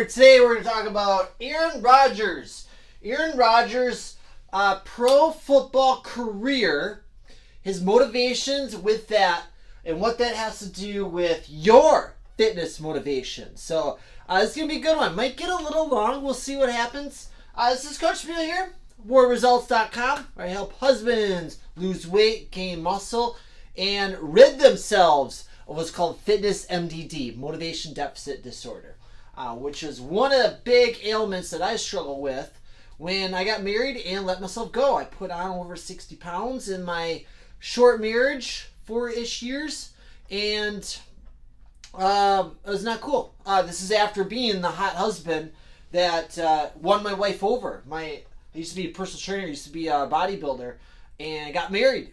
here. Today we're going to talk about Aaron Rodgers. Aaron Rodgers' pro football career, his motivations with that, and what that has to do with your fitness motivation. So this is going to be a good one. Might get a little long. We'll see what happens. This is Coach Bill here, warresults.com, where I help husbands lose weight, gain muscle, and rid themselves of what's called fitness MDD, motivation deficit disorder, which is one of the big ailments that I struggle with when I got married and let myself go. I put on over 60 pounds in my short marriage, 4-ish years, and it was not cool. This is after being the hot husband that won my wife over. I used to be a personal trainer, used to be a bodybuilder, and I got married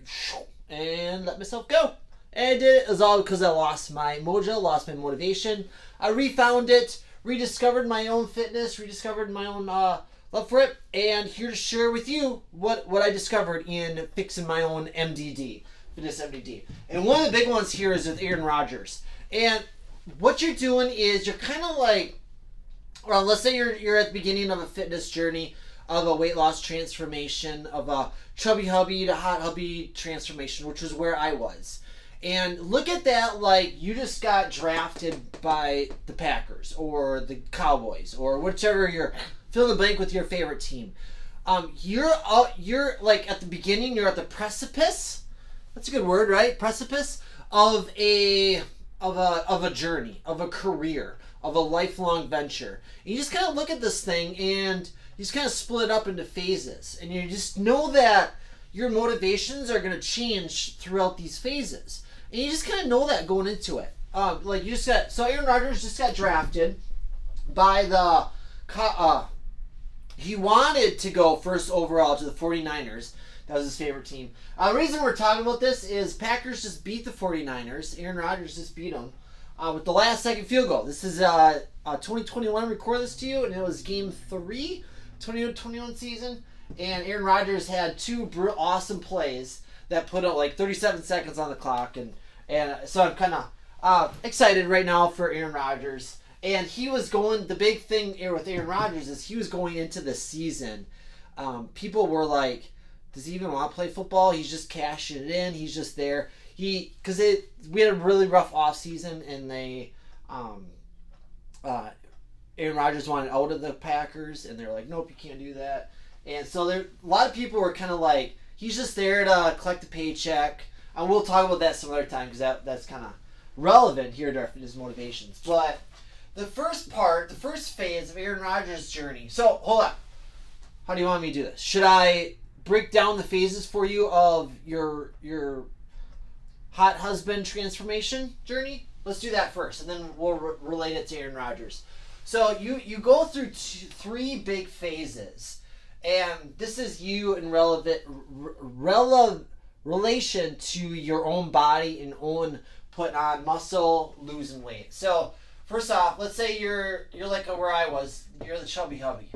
and let myself go. And I did it. It was all because I lost my mojo, lost my motivation. I refound it, rediscovered my own fitness, rediscovered my own love for it, and here to share with you what I discovered in fixing my own MDD, fitness MDD. And one of the big ones here is with Aaron Rodgers. And what you're doing is you're kind of like, well, let's say you're at the beginning of a fitness journey, of a weight loss transformation, of a chubby hubby to hot hubby transformation, which was where I was. And look at that like you just got drafted by the Packers or the Cowboys or whichever you're fill in the blank with your favorite team. You're like at the beginning, you're at the precipice. That's a good word, right? Precipice of a journey, of a career, of a lifelong venture. And you just kind of look at this thing and you just kind of split it up into phases. And you just know that your motivations are going to change throughout these phases. And you just kind of know that going into it. So Aaron Rodgers just got drafted by he wanted to go first overall to the 49ers. That was his favorite team. The reason we're talking about this is Packers just beat the 49ers. Aaron Rodgers just beat them with the last second field goal. This is 2021. I record this to you, and it was game 3, 2021 season. And Aaron Rodgers had two awesome plays that put out like 37 seconds on the clock. And so I'm kind of excited right now for Aaron Rodgers. And he was going, the big thing with Aaron Rodgers is he was going into the season. People were like, does he even want to play football? He's just cashing it in. He's just there. We had a really rough offseason, and Aaron Rodgers wanted out of the Packers, and they're like, nope, you can't do that. And so a lot of people were kind of like, he's just there to collect a paycheck. And we'll talk about that some other time because that's kind of relevant here to our fitness motivations. But the first phase of Aaron Rodgers' journey. So, hold on. How do you want me to do this? Should I break down the phases for you of your hot husband transformation journey? Let's do that first, and then we'll relate it to Aaron Rodgers. So, you go through 3 big phases. And this is you in relation to your own body and own putting on muscle, losing weight. So first off, let's say you're like where I was. You're the chubby hubby.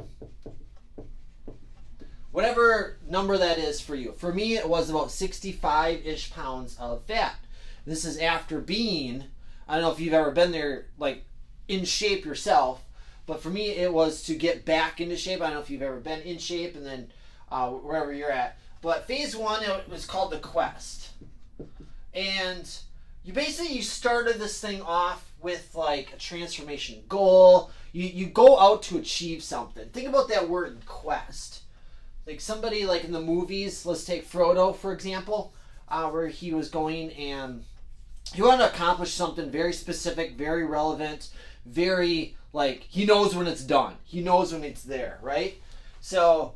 Whatever number that is for you. For me, it was about 65-ish pounds of fat. This is after being, I don't know if you've ever been there, like in shape yourself. But for me, it was to get back into shape. I don't know if you've ever been in shape and then wherever you're at. But phase 1, it was called the quest. And you started this thing off with like a transformation goal. You go out to achieve something. Think about that word quest. Like somebody like in the movies, let's take Frodo, for example, where he was going and he wanted to accomplish something very specific, very relevant, very... like, he knows when it's done. He knows when it's there, right? So,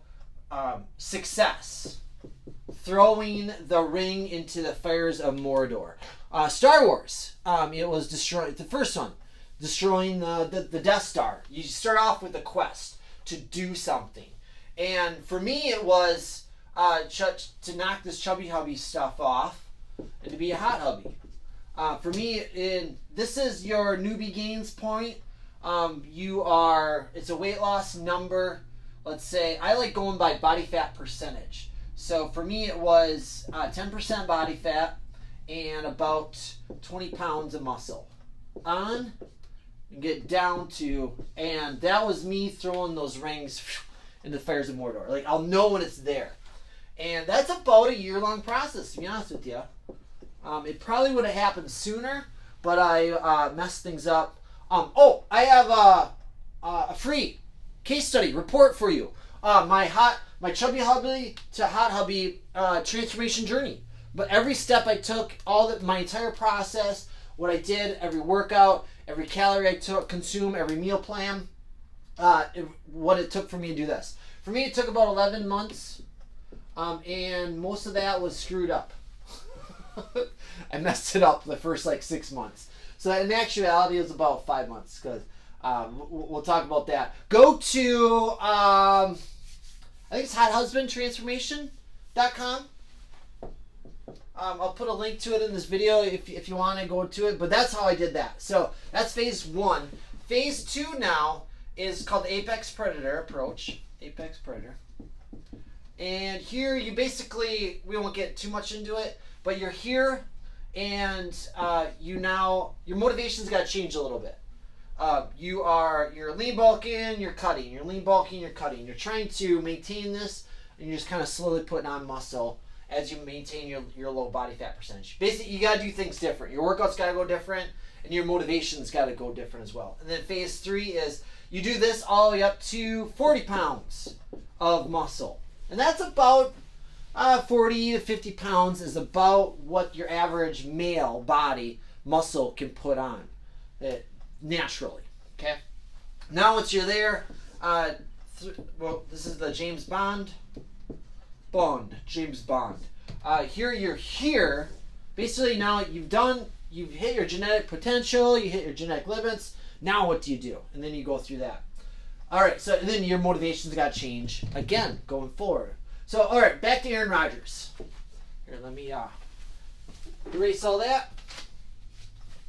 success. Throwing the ring into the fires of Mordor. Star Wars. It was the first one. Destroying the Death Star. You start off with a quest to do something. And for me, it was to knock this chubby hubby stuff off and to be a hot hubby. For me, this is your newbie gains point. It's a weight loss number. Let's say, I like going by body fat percentage. So for me, it was 10% body fat and about 20 pounds of muscle on and get down to, and that was me throwing those rings into the fires of Mordor. Like, I'll know when it's there. And that's about a year-long process, to be honest with you. It probably would have happened sooner, but I messed things up. I have a free case study report for you. My chubby hubby to hot hubby transformation journey. But every step I took, my entire process, what I did, every workout, every calorie I consumed, every meal plan, what it took for me to do this. For me, it took about 11 months, and most of that was screwed up. I messed it up the first 6 months. So in actuality, it was about 5 months, because we'll talk about that. Go to, I think it's hothusbandtransformation.com. I'll put a link to it in this video if you want to go to it. But that's how I did that. So that's phase 1. Phase 2 now is called the Apex Predator approach. Apex Predator. And here you basically, we won't get too much into it, but you're here and your motivation's got to change a little bit. You're lean bulking, you're cutting. You're lean bulking, you're cutting. You're trying to maintain this, and you're just kind of slowly putting on muscle as you maintain your low body fat percentage. Basically, you got to do things different. Your workout's got to go different, and your motivation's got to go different as well. And then phase 3 is you do this all the way up to 40 pounds of muscle. And that's about 40 to 50 pounds is about what your average male body muscle can put on naturally. Okay. Now once you're there, this is the James Bond. Here you're here. Basically now you've hit your genetic potential, you hit your genetic limits. Now what do you do? And then you go through that. All right, so then your motivation's got to change again going forward. So all right, back to Aaron Rodgers. Here, let me erase all that.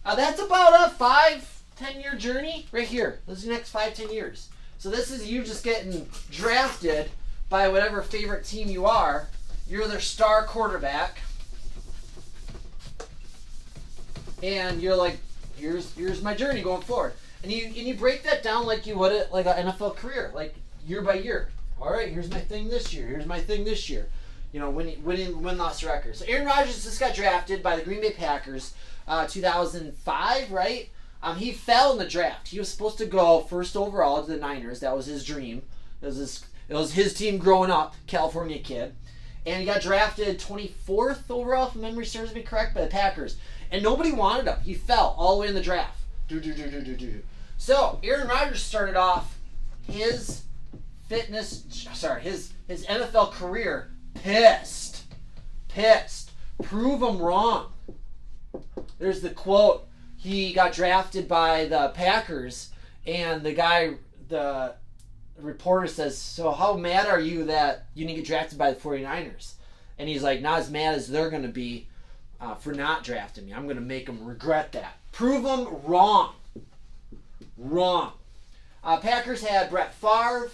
That's about a 5-10 year journey right here. This is the next 5-10 years. So this is you just getting drafted by whatever favorite team you are. You're their star quarterback. And you're like, here's my journey going forward. And you break that down like you would it like an NFL career, like year by year. All right, here's my thing this year. Here's my thing this year. Win-loss records. So Aaron Rodgers just got drafted by the Green Bay Packers, 2005, right? He fell in the draft. He was supposed to go first overall to the Niners. That was his dream. It was his team growing up, California kid. And he got drafted 24th overall, if memory serves me correct, by the Packers. And nobody wanted him. He fell all the way in the draft. So Aaron Rodgers started off his NFL career pissed. Prove him wrong. There's the quote. He got drafted by the Packers, and the reporter says, so how mad are you that you didn't get drafted by the 49ers? And he's like, not as mad as they're going to be for not drafting me. I'm going to make them regret that. Prove them wrong. Packers had Brett Favre.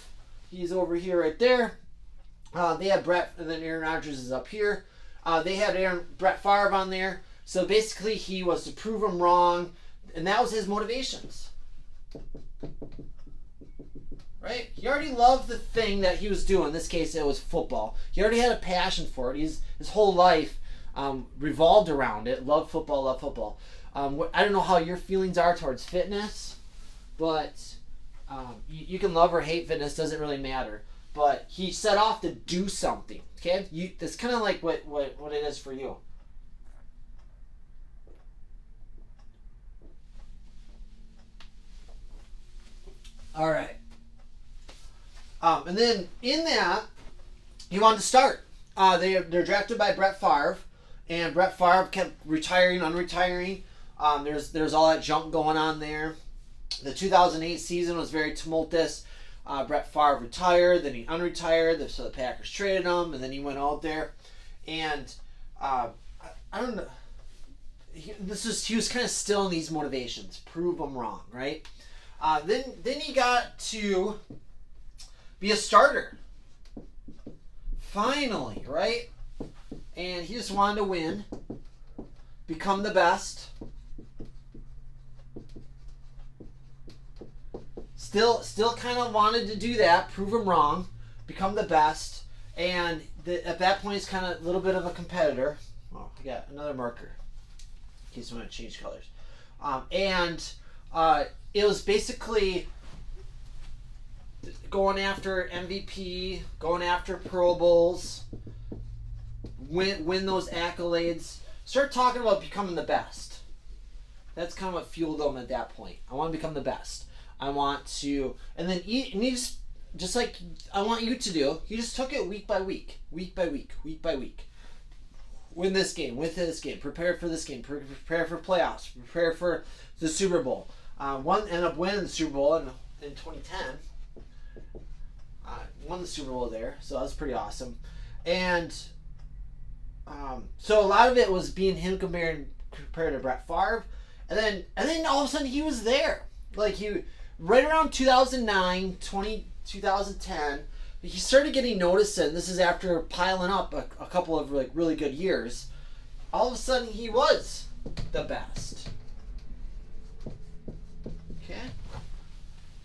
He's over here right there. They had Brett, and then Aaron Rodgers is up here. They had Brett Favre on there. So basically he was to prove them wrong, and that was his motivations. Right? He already loved the thing that he was doing. In this case, it was football. He already had a passion for it. His whole life revolved around it. Love football. I don't know how your feelings are towards fitness, but you can love or hate fitness. Doesn't really matter. But he set off to do something. Okay? That's kind of like what it is for you. All right. And then in that, he wanted to start. They're drafted by Brett Favre, and Brett Favre kept retiring, unretiring. There's all that junk going on there. The 2008 season was very tumultuous. Brett Favre retired, then he unretired, so the Packers traded him, and then he went out there. And I don't know. He was kind of still in these motivations. Prove them wrong, right? Then he got to be a starter. Finally, right? And he just wanted to win. Become the best. still kind of wanted to do that, prove him wrong, become the best, and at that point he's kind of a little bit of a competitor. Oh, I got another marker in case you want to change colors. It was basically going after MVP, going after Pro Bowls, win those accolades, start talking about becoming the best. That's kind of what fueled him at that point. I want to become the best. I want to, and then he just like I want you to do. He just took it week by week, week by week, week by week. Win this game, win this game, prepare for this game, prepare for playoffs, prepare for the Super Bowl. Ended up winning the Super Bowl in 2010. Won the Super Bowl there, so that was pretty awesome. And so a lot of it was being him compared to Brett Favre, and then all of a sudden he was there. Like right around 2009, 2010, he started getting noticed, and this is after piling up a couple of like really good years. All of a sudden he was the best. Okay.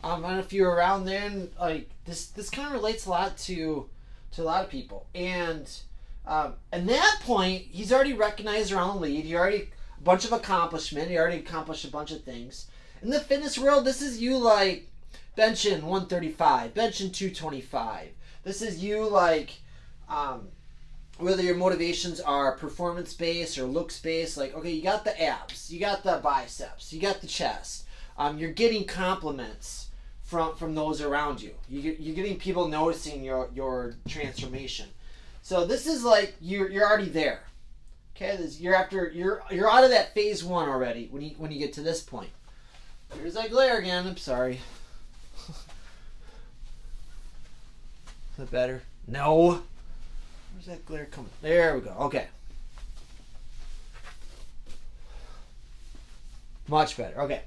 I don't know if you were around then. Like this kind of relates a lot to a lot of people, and at that point he's already recognized around the league. He already a bunch of accomplishment. He already accomplished a bunch of things. In the fitness world, this is you like benching 135, benching 225. This is you like whether your motivations are performance based or looks based. Like, okay, you got the abs, you got the biceps, you got the chest. You're getting compliments from those around you. You're getting people noticing your transformation. So this is like you're already there. Okay, you're out of that phase one already when you get to this point. Here's that glare again. I'm sorry. Is that better? No. Where's that glare coming? There we go. Okay. Much better. Okay.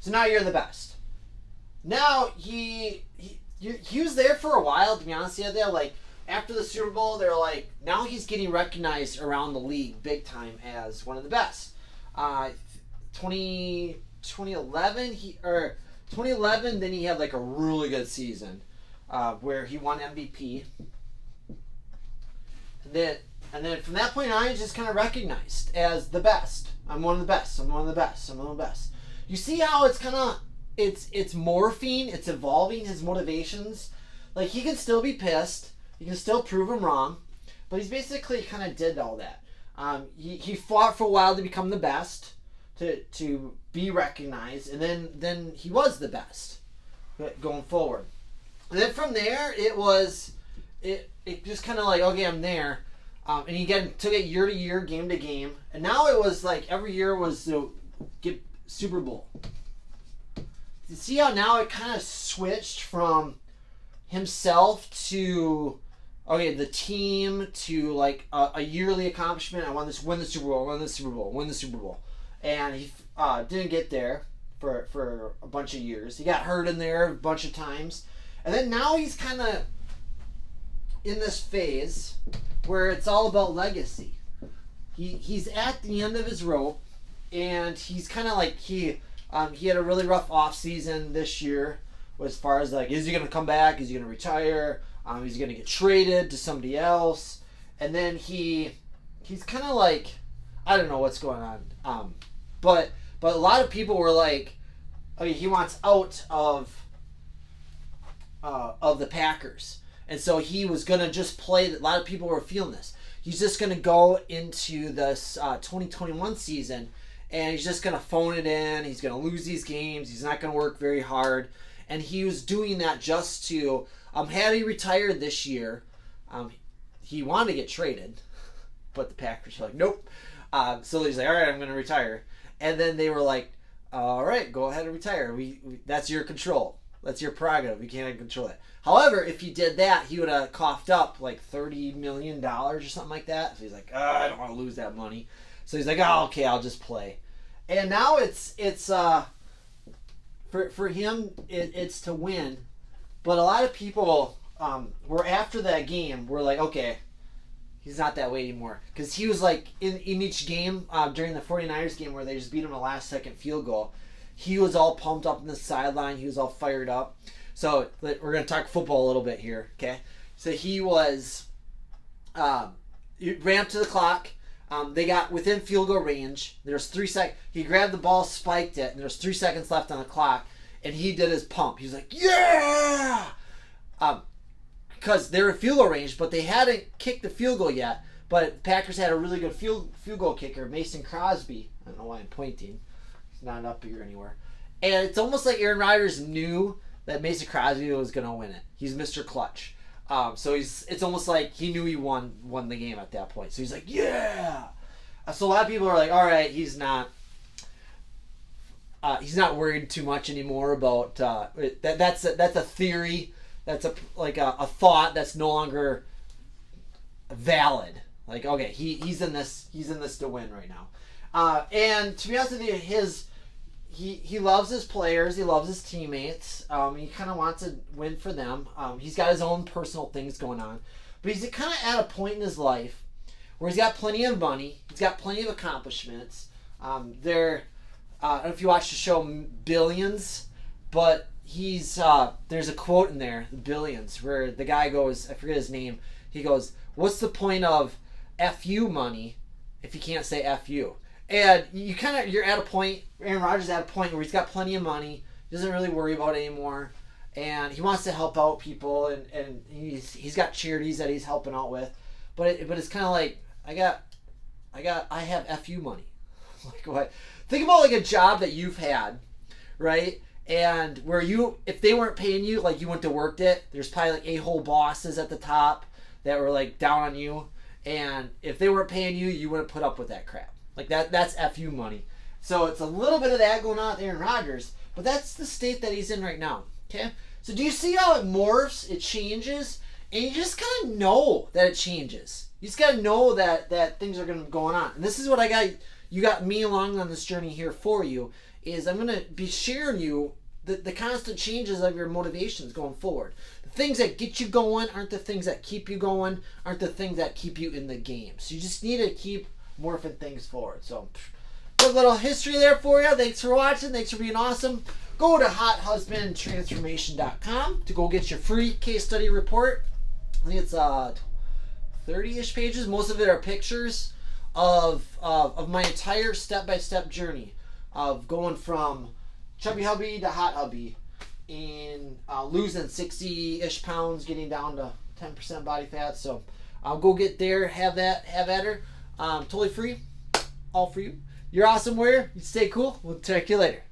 So now you're the best. Now he was there for a while, to be honest with you. Like after the Super Bowl, they're like, now he's getting recognized around the league big time as one of the best. 2011, then he had like a really good season where he won MVP. And then from that point on, he's just kind of recognized as the best. I'm one of the best. I'm one of the best. I'm one of the best. You see how it's kind of it's morphing, it's evolving his motivations. Like he can still be pissed, you can still prove him wrong, but he's basically kind of did all that. He fought for a while to become the best, to be recognized, and then he was the best going forward. And then from there, it just kind of like, okay, I'm there. And he took it year to year, game to game, and now it was like every year was to get Super Bowl. You see how now it kind of switched from himself to the team to like a yearly accomplishment. I win the Super Bowl, win the Super Bowl, win the Super Bowl, and he didn't get there for a bunch of years. He got hurt in there a bunch of times, and then now he's kind of in this phase where it's all about legacy. He's at the end of his rope, and he's kind of like he had a really rough off season this year as far as like, is he going to come back? Is he going to retire? Is he going to get traded to somebody else? And then he's kind of like, I don't know what's going on. But a lot of people were like, okay, he wants out of the Packers. And so he was going to just play. A lot of people were feeling this. He's just going to go into this 2021 season, and he's just going to phone it in. He's going to lose these games. He's not going to work very hard. And he was doing that just to, had he retired this year, he wanted to get traded, but the Packers were like, nope. So he's like, all right, I'm going to retire. And then they were like, all right, go ahead and retire. We that's your control. That's your prerogative. We can't control it. However, if he did that, he would have coughed up like $30 million or something like that. So he's like, I don't want to lose that money. So he's like, oh, okay, I'll just play. And now it's for him, it's to win. But a lot of people were after that game, were like, okay, he's not that way anymore. Because he was like, in each game, during the 49ers game where they just beat him a last-second field goal, he was all pumped up in the sideline. He was all fired up. So we're going to talk football a little bit here, okay? So he was, he ran up to the clock. They got within field goal range. There's 3 seconds. He grabbed the ball, spiked it, and there's 3 seconds left on the clock. And he did his pump. He was like, yeah! Because they were field goal range, but they hadn't kicked the field goal yet. But Packers had a really good field goal kicker, Mason Crosby. I don't know why I'm pointing. He's not up here anywhere. And it's almost like Aaron Rodgers knew that Mason Crosby was going to win it. He's Mr. Clutch. So it's almost like he knew he won the game at that point. So he's like, yeah. So a lot of people are like, all right, he's not worried too much anymore about that's a theory. That's a thought that's no longer valid. Like, okay, he's in this to win right now. And to be honest with you, he loves his players, he loves his teammates. He kind of wants to win for them. He's got his own personal things going on, but he's kind of at a point in his life where he's got plenty of money, he's got plenty of accomplishments. I don't know if you watched the show Billions, but there's a quote in there, Billions, where the guy goes, I forget his name, he goes, what's the point of FU money if you can't say FU? And you're at a point, Aaron Rodgers is at a point where he's got plenty of money, he doesn't really worry about it anymore, and he wants to help out people, and he's got charities that he's helping out with, but it's kind of like, I have FU money. Like, what? Think about like a job that you've had, right? And where if they weren't paying you, like you went to work it, there's probably like a-hole bosses at the top that were like down on you, and if they weren't paying you, you wouldn't put up with that crap. Like that's FU money. So it's a little bit of that going on with Aaron Rodgers, but that's the state that he's in right now. Okay? So do you see how it morphs, it changes, and you just kind of know that it changes. You just got to know that things are going to be going on. And this is what you got me along on this journey here for you, is I'm going to be sharing you the constant changes of your motivations going forward. The things that get you going aren't the things that keep you going, aren't the things that keep you in the game. So you just need to keep morphing things forward. So good little history there for you. Thanks for watching. Thanks for being awesome. Go to hothusbandtransformation.com to go get your free case study report. I think it's 30-ish pages. Most of it are pictures of my entire step-by-step journey of going from chubby hubby to hot hubby in losing 60-ish pounds, getting down to 10% body fat. So I'll go get there, have at her. Totally free, all for you. You're awesome, warrior. You stay cool. We'll check you later.